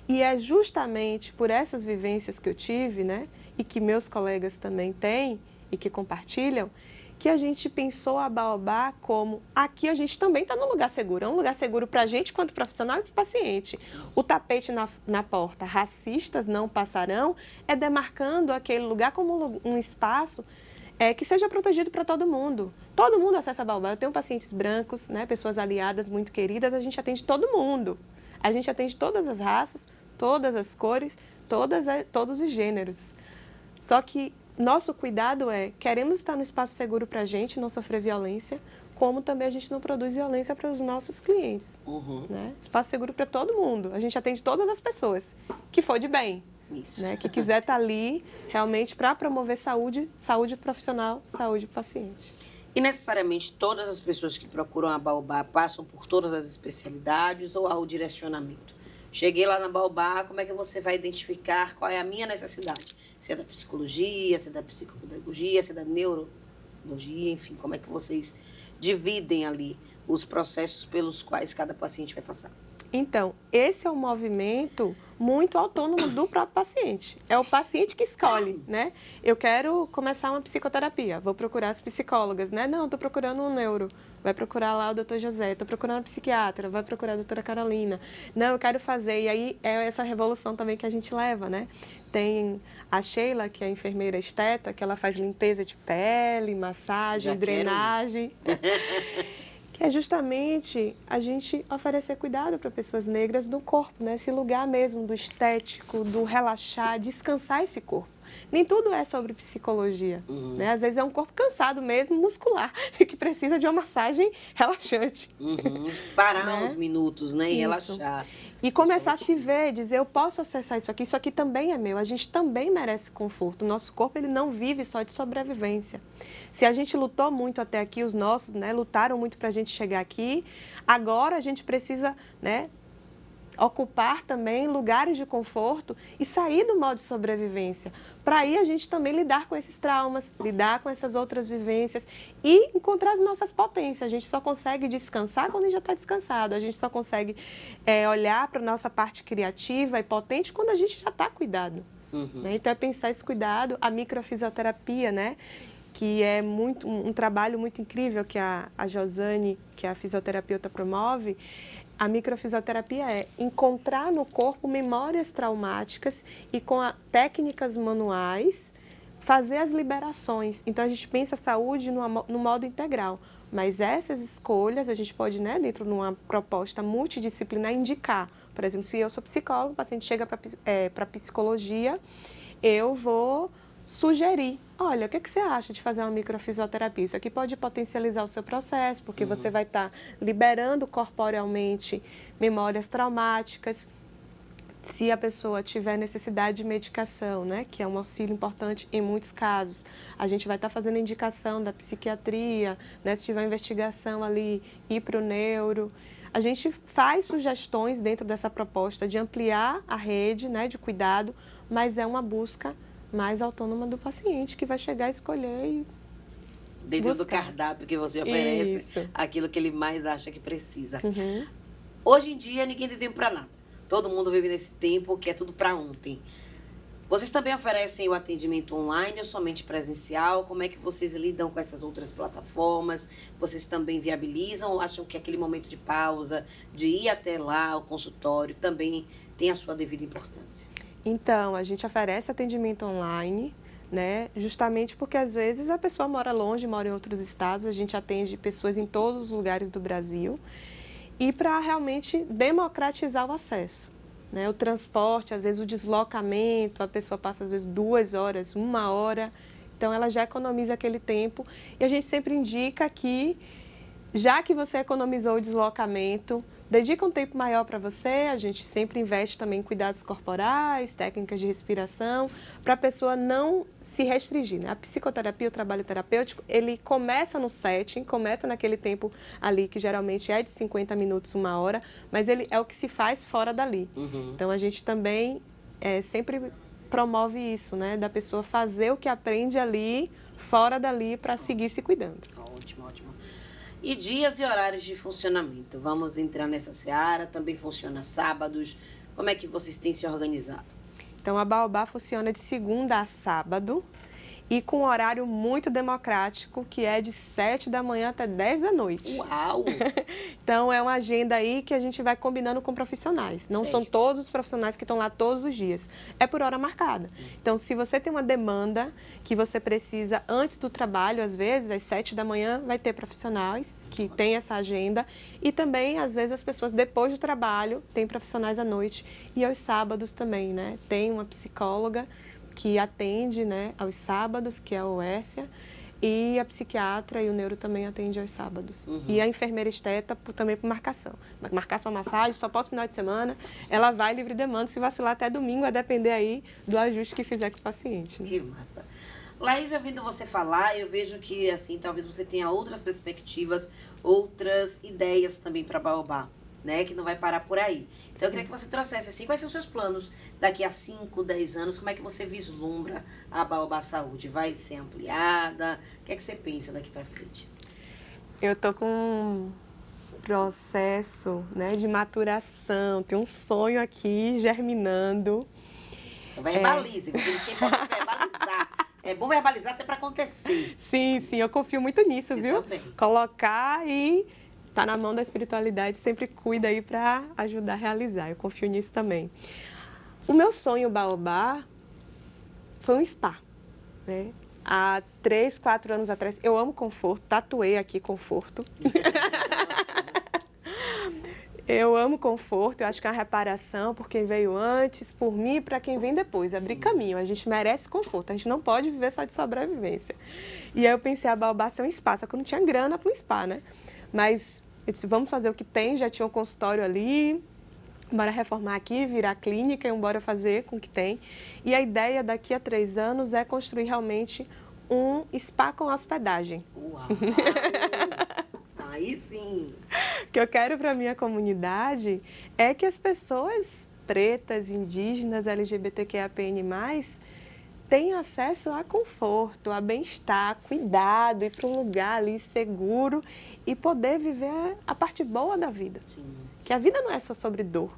Speaker 2: E é justamente por essas vivências que eu tive, né, e que meus colegas também têm e que compartilham, que a gente pensou a Baobá como aqui a gente também está num lugar seguro. É um lugar seguro para a gente quanto profissional e para o paciente. O tapete na porta, racistas não passarão, é demarcando aquele lugar como um espaço que seja protegido para todo mundo. Todo mundo acessa a Baobá. Eu tenho pacientes brancos, né, pessoas aliadas muito queridas, a gente atende todo mundo. A gente atende todas as raças, todas as cores, todos os gêneros. Só que nosso cuidado queremos estar no espaço seguro para a gente, não sofrer violência, como também a gente não produz violência para os nossos clientes. Né? Espaço seguro para todo mundo. A gente atende todas as pessoas, que for de bem.
Speaker 1: Isso.
Speaker 2: Né? Que quiser estar ali realmente para promover saúde profissional, saúde do paciente.
Speaker 1: E necessariamente todas as pessoas que procuram a Baobá passam por todas as especialidades ou há o direcionamento? Cheguei lá na Baobá, como é que você vai identificar qual é a minha necessidade? Se é da psicologia, se é da psicopedagogia, se é da neurologia, enfim, como é que vocês dividem ali os processos pelos quais cada paciente vai passar?
Speaker 2: Então, esse é um movimento muito autônomo do próprio paciente. É o paciente que escolhe, né? Eu quero começar uma psicoterapia, vou procurar as psicólogas, né? Não, estou procurando um neuro, vai procurar lá o doutor José. Estou procurando uma psiquiatra, vai procurar a doutora Carolina. Não, eu quero fazer. E aí é essa revolução também que a gente leva, né? Tem a Sheila, que é a enfermeira esteta, que ela faz limpeza de pele, massagem, drenagem. É justamente a gente oferecer cuidado para pessoas negras no corpo, né? Esse lugar mesmo do estético, do relaxar, descansar esse corpo. Nem tudo é sobre psicologia, né? Às vezes é um corpo cansado mesmo, muscular, que precisa de uma massagem relaxante.
Speaker 1: Parar né? uns minutos, né? E
Speaker 2: Isso.
Speaker 1: relaxar.
Speaker 2: E começar a se ver, dizer, eu posso acessar isso aqui também é meu, a gente também merece conforto. O nosso corpo, ele não vive só de sobrevivência. Se a gente lutou muito até aqui, os nossos, né, lutaram muito para a gente chegar aqui, agora a gente precisa, né, ocupar também lugares de conforto e sair do modo de sobrevivência. Para aí a gente também lidar com esses traumas, lidar com essas outras vivências e encontrar as nossas potências. A gente só consegue descansar quando a gente já está descansado. A gente só consegue olhar para a nossa parte criativa e potente quando a gente já está cuidado. Né? Então é pensar esse cuidado, a microfisioterapia, né? Que é um trabalho muito incrível que a Josane, que é a fisioterapeuta, promove. A microfisioterapia é encontrar no corpo memórias traumáticas e com técnicas manuais fazer as liberações. Então a gente pensa a saúde no modo integral, mas essas escolhas a gente pode, né, dentro de uma proposta multidisciplinar, indicar. Por exemplo, se eu sou psicólogo, o paciente chega para psicologia, eu vou sugerir, olha, o que você acha de fazer uma microfisioterapia? Isso aqui pode potencializar o seu processo, porque você vai estar liberando corporealmente memórias traumáticas. Se a pessoa tiver necessidade de medicação, né, que é um auxílio importante em muitos casos, a gente vai estar fazendo indicação da psiquiatria, né, se tiver investigação ali, ir para o neuro. a gente faz sugestões dentro dessa proposta de ampliar a rede, né, de cuidado, mas é uma busca mais autônoma do paciente que vai chegar a escolher e
Speaker 1: Dentro do
Speaker 2: buscar.
Speaker 1: cardápio que você oferece,
Speaker 2: Isso.
Speaker 1: aquilo que ele mais acha que precisa.
Speaker 2: Uhum.
Speaker 1: Hoje em dia, ninguém tem tempo para nada. Todo mundo vive nesse tempo que é tudo para ontem. Vocês também oferecem o atendimento online ou somente presencial? Como é que vocês lidam com essas outras plataformas? Vocês também viabilizam ou acham que aquele momento de pausa, de ir até lá, ao consultório, também tem a sua devida importância?
Speaker 2: Então, a gente oferece atendimento online, né? Justamente porque às vezes a pessoa mora longe, mora em outros estados, a gente atende pessoas em todos os lugares do Brasil e para realmente democratizar o acesso, né? O transporte, às vezes o deslocamento, a pessoa passa às vezes 2 horas, 1 hora, então ela já economiza aquele tempo e a gente sempre indica que, já que você economizou o deslocamento, dedica um tempo maior para você, a gente sempre investe também em cuidados corporais, técnicas de respiração, para a pessoa não se restringir, né? A psicoterapia, o trabalho terapêutico, ele começa no setting, começa naquele tempo ali, que geralmente é de 50 minutos, 1 hora, mas ele é o que se faz fora dali. Então, a gente também sempre promove isso, né? Da pessoa fazer o que aprende ali, fora dali, para seguir se cuidando.
Speaker 1: Ótimo, ótimo. E dias e horários de funcionamento? Vamos entrar nessa seara, também funciona sábados. Como é que vocês têm se organizado?
Speaker 2: Então, a Baobá funciona de segunda a sábado e com um horário muito democrático, que é de 7 da manhã até 10 da noite.
Speaker 1: Uau!
Speaker 2: Então, é uma agenda aí que a gente vai combinando com profissionais. Não são
Speaker 1: Certo.
Speaker 2: todos os profissionais que estão lá todos os dias. É por hora marcada. Então, se você tem uma demanda que você precisa antes do trabalho, às vezes, às 7 da manhã, vai ter profissionais que têm essa agenda. E também, às vezes, as pessoas depois do trabalho, tem profissionais à noite. E aos sábados também, né? Tem uma psicóloga que atende, né, aos sábados, que é a Oécia, e a psiquiatra e o neuro também atende aos sábados. E a enfermeira esteta também por marcação. Marcar sua massagem, só posso final de semana, ela vai livre demanda, se vacilar até domingo, a depender aí do ajuste que fizer com o paciente. Né?
Speaker 1: Que massa. Laís, ouvindo você falar, eu vejo que, assim, talvez você tenha outras perspectivas, outras ideias também para Baobá, né? Que não vai parar por aí. Então, eu queria que você trouxesse, assim, quais são os seus planos daqui a 5, 10 anos? Como é que você vislumbra a Baobá Saúde? Vai ser ampliada? O que é que você pensa daqui para frente?
Speaker 2: Eu tô com um processo, né, de maturação, tem um sonho aqui germinando.
Speaker 1: Então, verbalize. Você disse que é importante verbalizar. É bom verbalizar até para acontecer.
Speaker 2: Sim, eu confio muito nisso,
Speaker 1: Eu
Speaker 2: viu?
Speaker 1: também.
Speaker 2: Colocar e tá na mão da espiritualidade, sempre cuida aí para ajudar a realizar. Eu confio nisso também. O meu sonho Baobá foi um spa, né? Há 3, 4 anos atrás, eu amo conforto, tatuei aqui conforto. Eu amo conforto, eu acho que é uma reparação por quem veio antes, por mim e para quem vem depois. Abrir caminho, a gente merece conforto, a gente não pode viver só de sobrevivência. E aí eu pensei, a Baobá ser um spa, só que eu não tinha grana para um spa, né? Mas eu disse, vamos fazer o que tem, já tinha um consultório ali, bora reformar aqui, virar clínica e bora fazer com o que tem. E a ideia daqui a 3 anos é construir realmente um spa com hospedagem.
Speaker 1: Uau! Aí sim!
Speaker 2: O que eu quero para a minha comunidade é que as pessoas pretas, indígenas, LGBTQIAPN+, tenham acesso a conforto, a bem-estar, cuidado, ir para um lugar ali seguro e poder viver a parte boa da vida.
Speaker 1: Sim.
Speaker 2: Que a vida não é só sobre dor,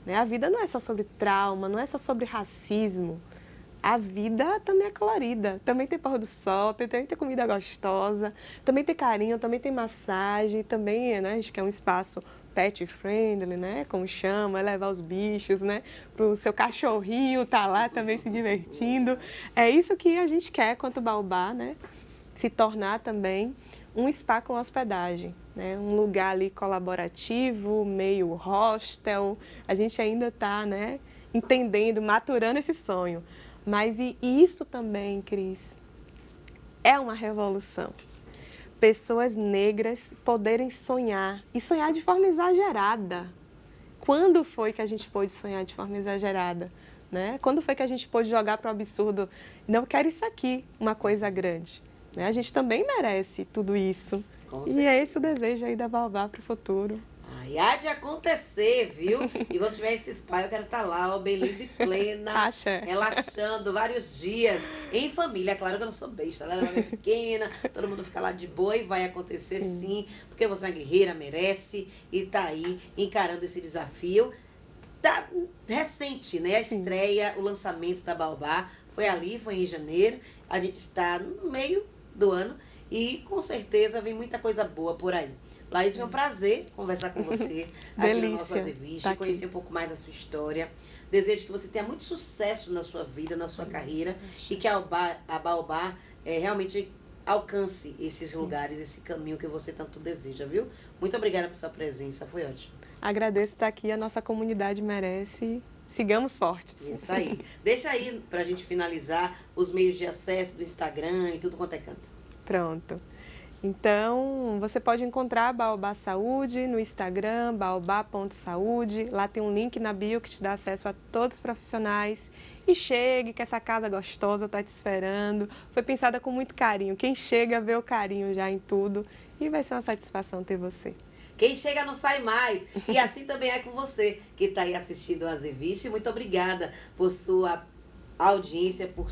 Speaker 2: né? A vida não é só sobre trauma, não é só sobre racismo. A vida também é colorida, também tem pôr do sol, também tem comida gostosa, também tem carinho, também tem massagem, também, né, a gente quer um espaço pet friendly, né, como chama, levar os bichos, né, para o seu cachorrinho tá lá também se divertindo. É isso que a gente quer quanto Baobá, né, se tornar também um spa com hospedagem, né, um lugar ali colaborativo, meio hostel. A gente ainda está, né, entendendo, maturando esse sonho. Mas e isso também, Cris, é uma revolução. Pessoas negras poderem sonhar, e sonhar de forma exagerada. Quando foi que a gente pôde sonhar de forma exagerada? Né? Quando foi que a gente pôde jogar para o absurdo? Não quero isso aqui, uma coisa grande. Né? A gente também merece tudo isso. E é esse o desejo aí da Baobá para o futuro.
Speaker 1: Aí há de acontecer, viu? E quando tiver esse spa, eu quero estar lá, ó, bem linda e plena,
Speaker 2: Axé.
Speaker 1: relaxando vários dias, em família. Claro que eu não sou besta, ela é pequena, todo mundo fica lá de boa e vai acontecer sim, porque você é uma guerreira, merece e tá aí encarando esse desafio. Tá recente, né? A estreia, o lançamento da Baobá foi em janeiro. A gente está no meio do ano e com certeza vem muita coisa boa por aí. Laís, foi um prazer conversar com você aqui no nosso Azevich, conhecer um pouco mais da sua história. Desejo que você tenha muito sucesso na sua vida, na sua carreira e que a Baobá realmente alcance esses lugares, esse caminho que você tanto deseja, viu? Muito obrigada por sua presença, foi ótimo.
Speaker 2: Agradeço estar aqui, a nossa comunidade merece. Sigamos fortes.
Speaker 1: Isso aí. Deixa aí pra gente finalizar os meios de acesso do Instagram e tudo quanto é canto.
Speaker 2: Pronto. Então, você pode encontrar a Baobá Saúde no Instagram, baobá.saúde. Lá tem um link na bio que te dá acesso a todos os profissionais. E chegue, que essa casa gostosa está te esperando. Foi pensada com muito carinho. Quem chega vê o carinho já em tudo. E vai ser uma satisfação ter você.
Speaker 1: Quem chega não sai mais. E assim também é com você que está aí assistindo o Azevich. Muito obrigada por sua audiência, por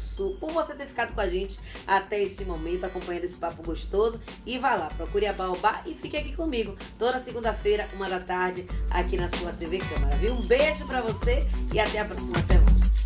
Speaker 1: você ter ficado com a gente até esse momento, acompanhando esse papo gostoso. E vá lá, procure a Baobá e fique aqui comigo toda segunda-feira, 1 da tarde, aqui na sua TV Câmara, viu? Um beijo pra você e até a próxima semana.